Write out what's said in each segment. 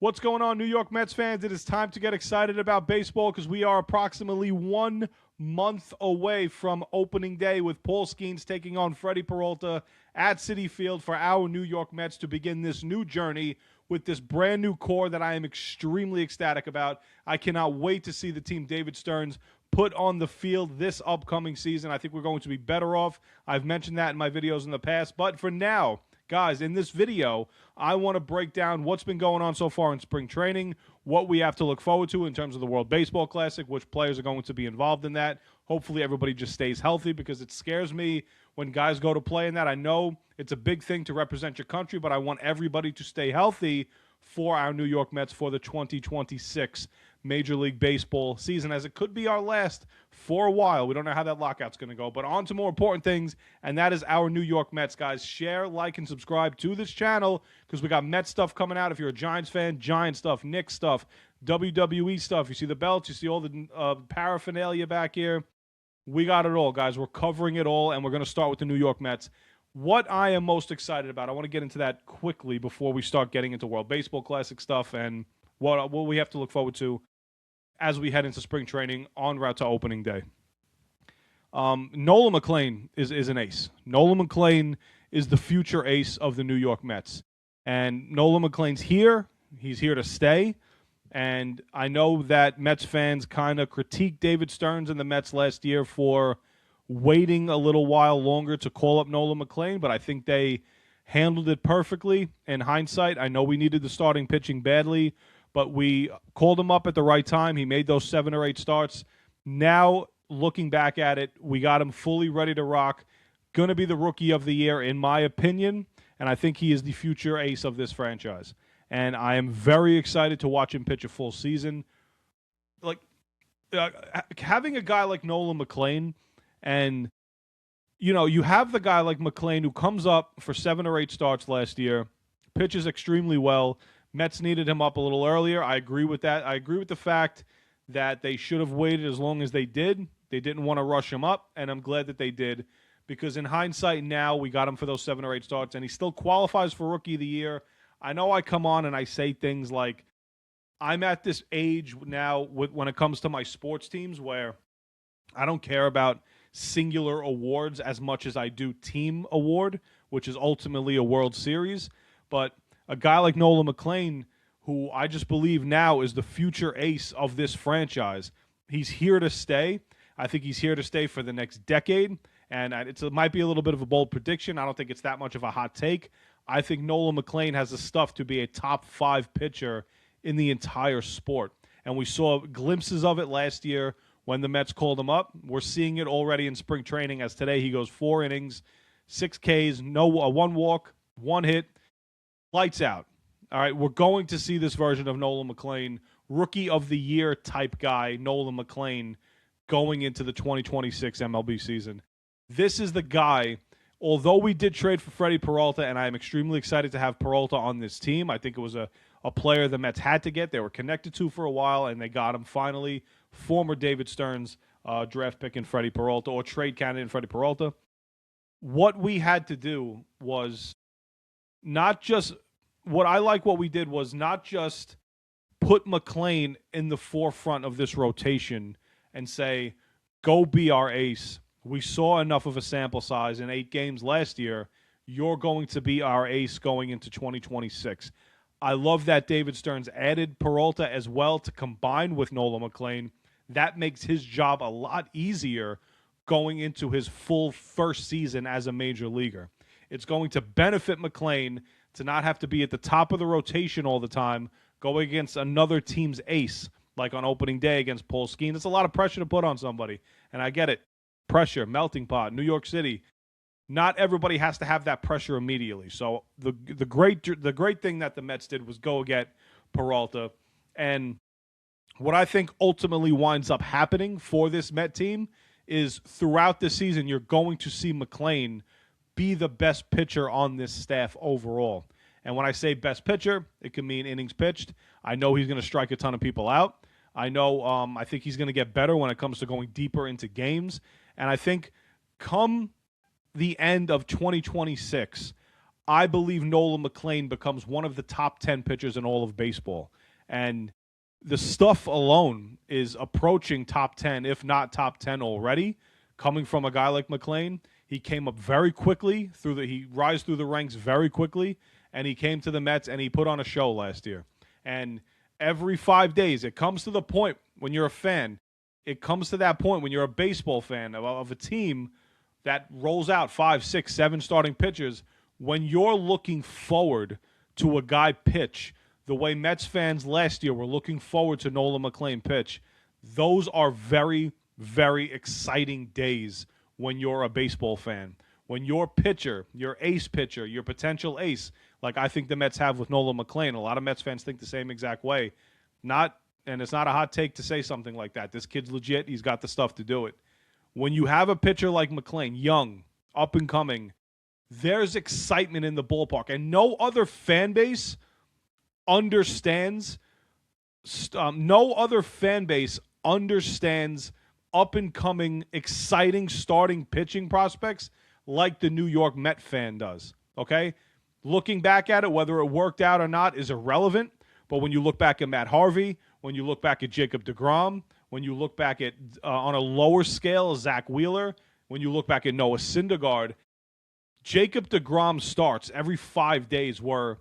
What's going on, New York Mets fans? It is time to get excited about baseball because we are approximately 1 month away from opening day with Paul Skeens taking on Freddie Peralta at Citi Field for our New York Mets to begin this new journey with this brand new core that I am extremely ecstatic about. I cannot wait to see the team David Stearns put on the field this upcoming season. I think we're going to be better off. I've mentioned that in my videos in the past, but for now, guys, in this video, I want to break down what's been going on so far in spring training, what we have to look forward to in terms of the World Baseball Classic, which players are going to be involved in that. Hopefully everybody just stays healthy because it scares me when guys go to play in that. I know it's a big thing to represent your country, but I want everybody to stay healthy for our New York Mets for the 2026 Major League Baseball season, as it could be our last for a while. We don't know how that lockout's going to go, but on to more important things, and that is our New York Mets, guys. Share, like, and subscribe to this channel because we got Mets stuff coming out. If you're a Giants fan, Giants stuff, Knicks stuff, WWE stuff. You see the belts, you see all the paraphernalia back here. We got it all, guys. We're covering it all, and we're going to start with the New York Mets. What I am most excited about, I want to get into that quickly before we start getting into World Baseball Classic stuff and what we have to look forward to as we head into spring training en route to opening day. Nolan McLean is an ace. Nolan McLean is the future ace of the New York Mets. And Nolan McLean's here. He's here to stay. And I know that Mets fans kind of critiqued David Stearns and the Mets last year for waiting a little while longer to call up Nolan McLean, but I think they handled it perfectly. In hindsight, I know we needed the starting pitching badly, but we called him up at the right time. He made those 7 or 8 starts. Now, looking back at it, we got him fully ready to rock. Going to be the Rookie of the Year, in my opinion, and I think he is the future ace of this franchise. And I am very excited to watch him pitch a full season. Having a guy like Nolan McLean, and, you know, you have the guy like McLean who comes up for 7 or 8 starts last year, pitches extremely well. Mets needed him up a little earlier. I agree with that. I agree with the fact that they should have waited as long as they did. They didn't want to rush him up, and I'm glad that they did because in hindsight now we got him for those 7 or 8 starts, and he still qualifies for Rookie of the Year. I know I come on and I say things like I'm at this age now when it comes to my sports teams where I don't care about singular awards as much as I do team award, which is ultimately a World Series. But a guy like Nolan McLean, who I just believe now is the future ace of this franchise, he's here to stay. I think he's here to stay for the next decade. And it might be a little bit of a bold prediction. I don't think it's that much of a hot take. I think Nolan McLean has the stuff to be a top 5 pitcher in the entire sport. And we saw glimpses of it last year when the Mets called him up. We're seeing it already in spring training as today he goes 4 innings, 6 Ks, 1 walk, 1 hit, lights out. All right, we're going to see this version of Nolan McLean, Rookie of the Year type guy, Nolan McLean, going into the 2026 MLB season. This is the guy, although we did trade for Freddie Peralta, and I am extremely excited to have Peralta on this team. I think it was a player the Mets had to get. They were connected to for a while, and they got him finally. Former David Stearns draft pick in Freddie Peralta, or trade candidate in Freddie Peralta. What we had to do was not just what we did was not just put McLean in the forefront of this rotation and say, go be our ace. We saw enough of a sample size in 8 games last year. You're going to be our ace going into 2026. I love that David Stearns added Peralta as well to combine with Nolan McLean. That makes his job a lot easier going into his full first season as a major leaguer. It's going to benefit McLean to not have to be at the top of the rotation all the time, going against another team's ace, like on opening day against Paul Skeens. It's a lot of pressure to put on somebody, and I get it. Pressure, melting pot, New York City. Not everybody has to have that pressure immediately. So the great thing that the Mets did was go get Peralta. And what I think ultimately winds up happening for this Met team is throughout the season, you're going to see McLean be the best pitcher on this staff overall. And when I say best pitcher, it can mean innings pitched. I know he's going to strike a ton of people out. I know I think he's going to get better when it comes to going deeper into games. And I think come the end of 2026, I believe Nolan McLean becomes one of the top 10 pitchers in all of baseball. And the stuff alone is approaching top 10, if not top 10 already, coming from a guy like McLean. He came up very quickly, he rise through the ranks very quickly, and he came to the Mets and he put on a show last year. And every 5 days, it comes to the point when you're a fan, it comes to that point when you're a baseball fan of a team that rolls out 5, 6, 7 starting pitchers, when you're looking forward to a guy pitch the way Mets fans last year were looking forward to Nolan McLean pitch, those are very, very exciting days when you're a baseball fan. When your pitcher, your ace pitcher, your potential ace, like I think the Mets have with Nolan McLean, a lot of Mets fans think the same exact way. And it's not a hot take to say something like that. This kid's legit. He's got the stuff to do it. When you have a pitcher like McLean, young, up and coming, there's excitement in the ballpark. And no other fan base understands up and coming, exciting starting pitching prospects like the New York Met fan does. Okay? Looking back at it, whether it worked out or not is irrelevant. But when you look back at Matt Harvey, when you look back at Jacob deGrom, when you look back at, on a lower scale, Zach Wheeler, when you look back at Noah Syndergaard, Jacob deGrom starts every 5 days were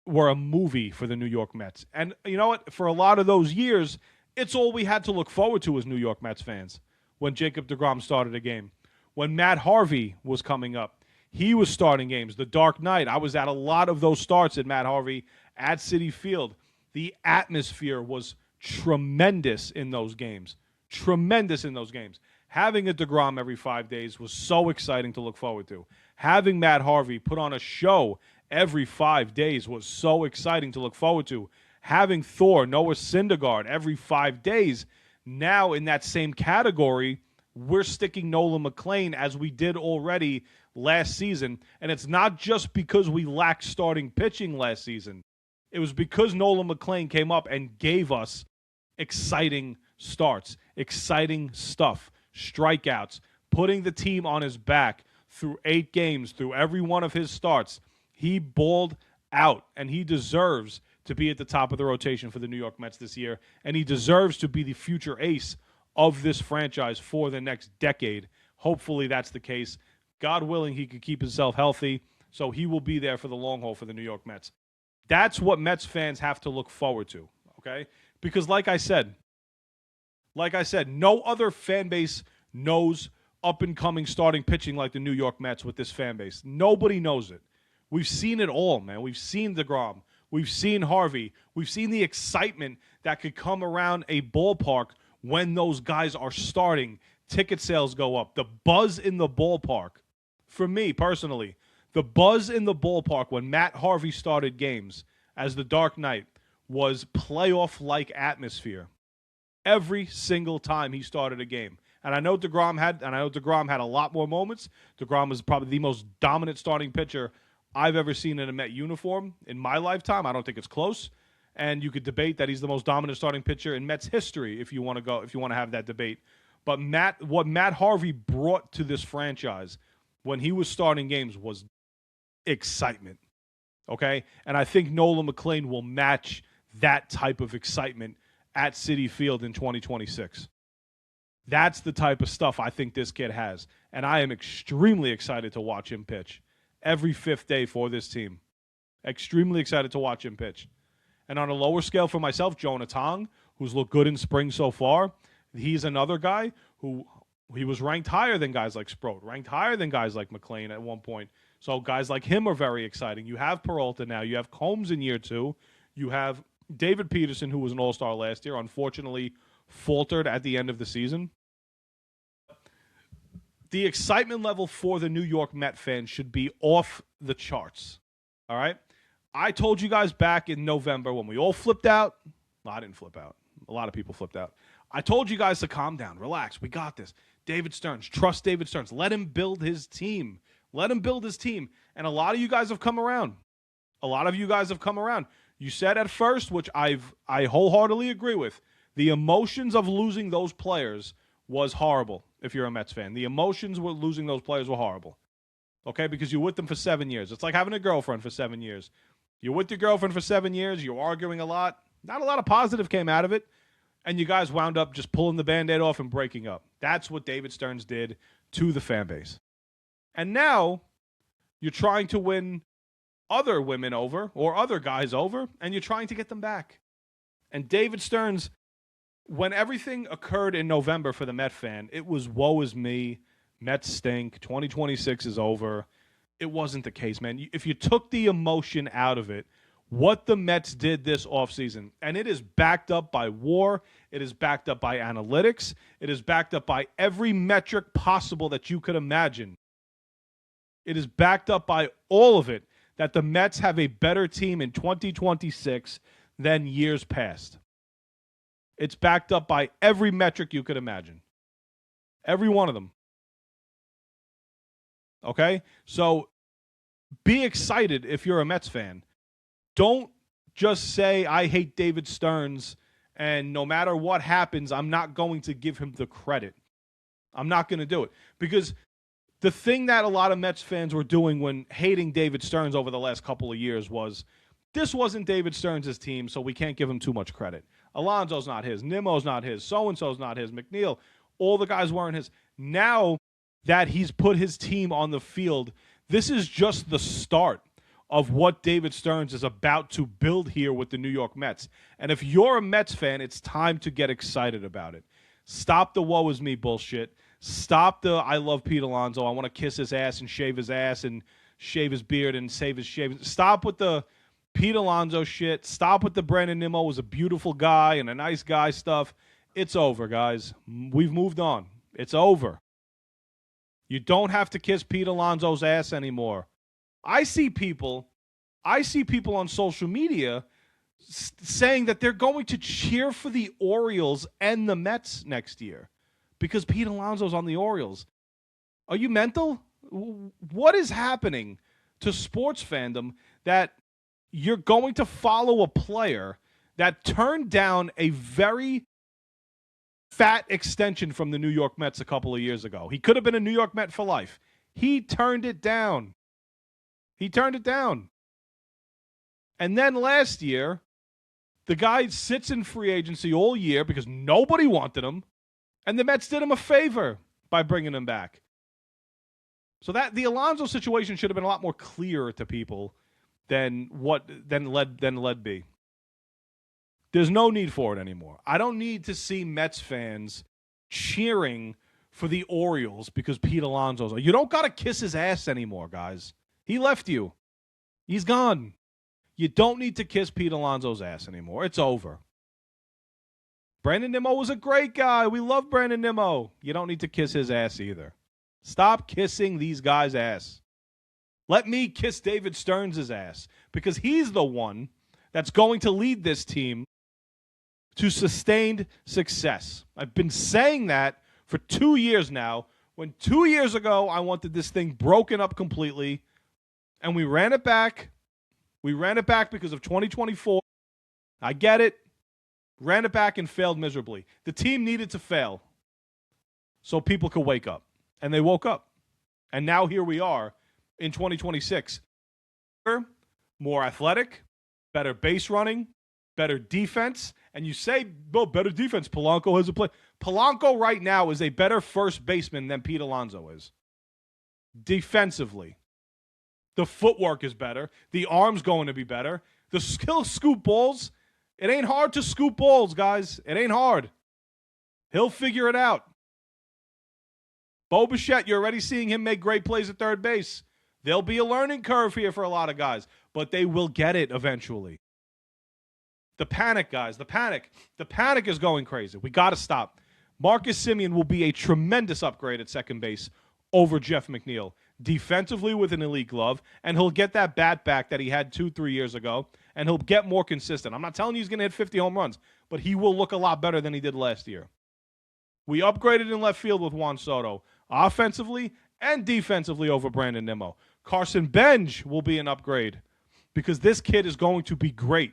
a movie for the New York Mets. And you know what? For a lot of those years, it's all we had to look forward to as New York Mets fans when Jacob deGrom started a game. When Matt Harvey was coming up, he was starting games. The Dark Knight, I was at a lot of those starts at Matt Harvey at Citi Field. The atmosphere was tremendous in those games. Tremendous in those games. Having a deGrom every 5 days was so exciting to look forward to. Having Matt Harvey put on a show every 5 days was so exciting to look forward to. Having Noah Syndergaard every 5 days, now in that same category, we're sticking Nolan McLean as we did already last season. And it's not just because we lacked starting pitching last season. It was because Nolan McLean came up and gave us exciting starts, exciting stuff, strikeouts, putting the team on his back through 8 games, through every one of his starts. He balled out, and he deserves to be at the top of the rotation for the New York Mets this year, and he deserves to be the future ace of this franchise for the next decade. Hopefully that's the case. God willing, he could keep himself healthy, so he will be there for the long haul for the New York Mets. That's what Mets fans have to look forward to, okay? Because like I said, no other fan base knows up-and-coming starting pitching like the New York Mets with this fan base. Nobody knows it. We've seen it all, man. We've seen deGrom. We've seen Harvey. We've seen the excitement that could come around a ballpark when those guys are starting. Ticket sales go up. The buzz in the ballpark, for me personally, the buzz in the ballpark when Matt Harvey started games as the Dark Knight was playoff-like atmosphere every single time he started a game. And I know deGrom had a lot more moments. deGrom was probably the most dominant starting pitcher I've ever seen in a Met uniform in my lifetime. I don't think it's close. And you could debate that he's the most dominant starting pitcher in Mets history if you want to have that debate. But what Matt Harvey brought to this franchise when he was starting games was excitement. Okay? And I think Nolan McLean will match that type of excitement at Citi Field in 2026. That's the type of stuff I think this kid has. And I am extremely excited to watch him pitch every 5th day for this team. Extremely excited to watch him pitch. And on a lower scale for myself, Jonah Tong, who's looked good in spring so far, he's another guy who he was ranked higher than guys like Sproat, ranked higher than guys like McLean at one point. So guys like him are very exciting. You have Peralta now. You have Combs in year 2. You have David Peterson, who was an all-star last year, unfortunately faltered at the end of the season. The excitement level for the New York Met fans should be off the charts. All right? I told you guys back in November when we all flipped out. Well, I didn't flip out. A lot of people flipped out. I told you guys to calm down, relax. We got this. David Stearns. Trust David Stearns. Let him build his team. Let him build his team. And a lot of you guys have come around. You said at first, which I wholeheartedly agree with, the emotions of losing those players was horrible if you're a Mets fan. The emotions with losing those players were horrible. okay, because you're with them for 7 years. It's like having a girlfriend for 7 years. You're with your girlfriend for 7 years. You're arguing a lot. Not a lot of positive came out of it. And you guys wound up just pulling the Band-Aid off and breaking up. That's what David Stearns did to the fan base. And now you're trying to win other women over or other guys over, and you're trying to get them back. And David Stearns, when everything occurred in November for the Met fan, it was woe is me. Mets stink. 2026 is over. It wasn't the case, man. If you took the emotion out of it, what the Mets did this offseason, and it is backed up by WAR, it is backed up by analytics, it is backed up by every metric possible that you could imagine. It is backed up by all of it that the Mets have a better team in 2026 than years past. It's backed up by every metric you could imagine. Every one of them. Okay? So be excited if you're a Mets fan. Don't just say, I hate David Stearns, and no matter what happens, I'm not going to give him the credit. I'm not going to do it. Because the thing that a lot of Mets fans were doing when hating David Stearns over the last couple of years was, this wasn't David Stearns' team, so we can't give him too much credit. Alonso's not his. Nimmo's not his. So-and-so's not his. McNeil. All the guys weren't his. Now that he's put his team on the field, this is just the start of what David Stearns is about to build here with the New York Mets. And if you're a Mets fan, it's time to get excited about it. Stop the woe is me bullshit. Stop the I love Pete Alonso. I want to kiss his ass and shave his beard and save his shave. Stop with the Pete Alonso shit. Stop with the Brandon Nimmo was a beautiful guy and a nice guy stuff. It's over, guys. We've moved on. It's over. You don't have to kiss Pete Alonso's ass anymore. I see people on social media saying that they're going to cheer for the Orioles and the Mets next year because Pete Alonso's on the Orioles. Are you mental? What is happening to sports fandom that you're going to follow a player that turned down a very fat extension from the New York Mets a couple of years ago? He could have been a New York Met for life. He turned it down. And then last year, the guy sits in free agency all year because nobody wanted him, and the Mets did him a favor by bringing him back. So that the Alonso situation should have been a lot more clear to people than let be. There's no need for it anymore. I don't need to see Mets fans cheering for the Orioles because Pete Alonso's. You don't got to kiss his ass anymore, guys. He left you. He's gone. You don't need to kiss Pete Alonso's ass anymore. It's over. Brandon Nimmo was a great guy. We love Brandon Nimmo. You don't need to kiss his ass either. Stop kissing these guys' ass. Let me kiss David Stearns' ass because he's the one that's going to lead this team to sustained success. I've been saying that for 2 years now, when 2 years ago I wanted this thing broken up completely, and we ran it back. We ran it back because of 2024. I get it. Ran it back and failed miserably. The team needed to fail so people could wake up. And they woke up. And now here we are in 2026. More athletic, better base running, better defense. And you say, well, better defense. Polanco has a play. Polanco right now is a better first baseman than Pete Alonso is. Defensively. The footwork is better. The arm's going to be better. The skill scoop balls. It ain't hard to scoop balls, guys. It ain't hard. He'll figure it out. Bo Bichette, you're already seeing him make great plays at third base. There'll be a learning curve here for a lot of guys, but they will get it eventually. The panic, guys, the panic. The panic is going crazy. We got to stop. Marcus Semien will be a tremendous upgrade at second base over Jeff McNeil. Defensively with an elite glove, and he'll get that bat back that he had 2-3 years ago, and he'll get more consistent. I'm not telling you he's going to hit 50 home runs, but he will look a lot better than he did last year. We upgraded in left field with Juan Soto, offensively and defensively over Brandon Nimmo. Carson Benj will be an upgrade because this kid is going to be great.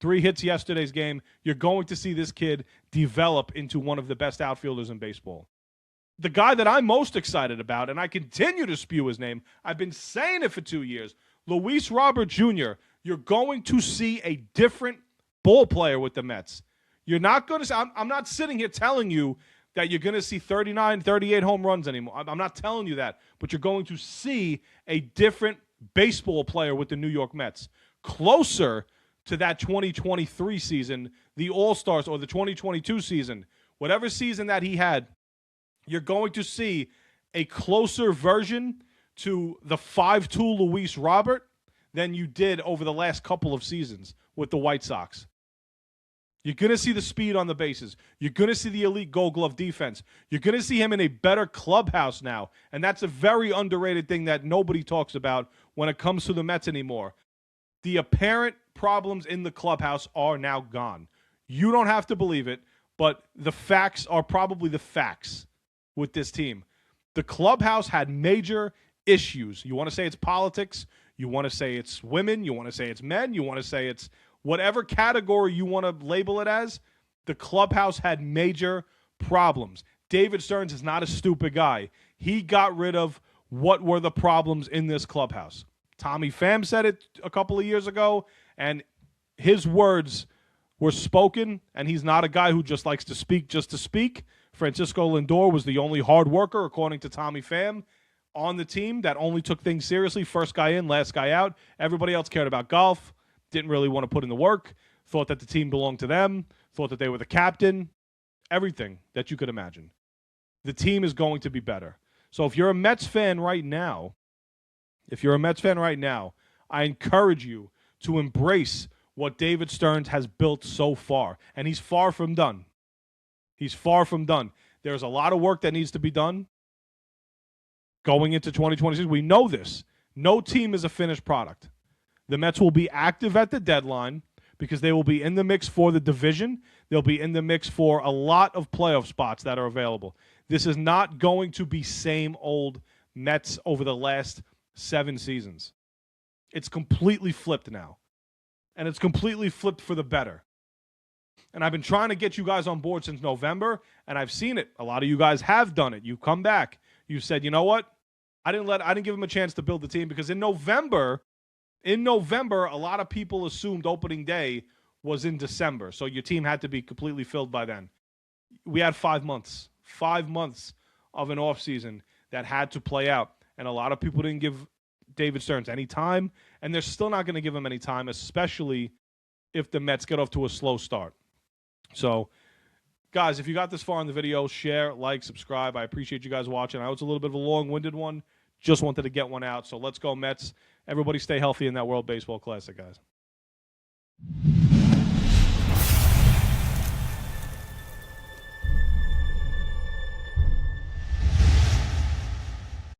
3 hits yesterday's game. You're going to see this kid develop into one of the best outfielders in baseball. the guy that I'm most excited about, and I continue to spew his name, I've been saying it for 2 years, Luis Robert Jr., you're going to see a different ball player with the Mets. You're not going to – I'm not sitting here telling you that you're going to see 39, 38 home runs anymore. I'm not telling you that. But you're going to see a different baseball player with the New York Mets. Closer to that 2023 season, the All-Stars, or the 2022 season, whatever season that he had, you're going to see a closer version to the 5'2" Luis Robert than you did over the last couple of seasons with the White Sox. You're going to see the speed on the bases. You're going to see the elite Gold Glove defense. You're going to see him in a better clubhouse now, and that's a very underrated thing that nobody talks about when it comes to the Mets anymore. The apparent problems in the clubhouse are now gone. You don't have to believe it, but the facts are probably the facts with this team. The clubhouse had major issues. You want to say it's politics, you want to say it's women, you want to say it's men, you want to say it's whatever category you want to label it as, the clubhouse had major problems. David Stearns is not a stupid guy. He got rid of what were the problems in this clubhouse. Tommy Pham said it a couple of years ago, and his words were spoken, and he's not a guy who just likes to speak just to speak. Francisco Lindor was the only hard worker, according to Tommy Pham, on the team that only took things seriously. First guy in, last guy out. Everybody else cared about golf, didn't really want to put in the work, thought that the team belonged to them, thought that they were the captain, everything that you could imagine. The team is going to be better. So if you're a Mets fan right now, I encourage you to embrace what David Stearns has built so far. And he's far from done. There's a lot of work that needs to be done going into 2026. We know this. No team is a finished product. The Mets will be active at the deadline because they will be in the mix for the division. They'll be in the mix for a lot of playoff spots that are available. This is not going to be same old Mets over the last 7 seasons. It's completely flipped now. And it's completely flipped for the better. And I've been trying to get you guys on board since November, and I've seen it. A lot of you guys have done it. You've come back. You said, you know what? I didn't give him a chance to build the team because in November, a lot of people assumed opening day was in December. So your team had to be completely filled by then. We had 5 months. 5 months of an offseason that had to play out. And a lot of people didn't give David Stearns any time, and they're still not going to give him any time, especially if the Mets get off to a slow start. So, guys, if you got this far in the video, share, like, subscribe. I appreciate you guys watching. I know it's a little bit of a long-winded one. Just wanted to get one out. So let's go Mets. Everybody stay healthy in that World Baseball Classic, guys.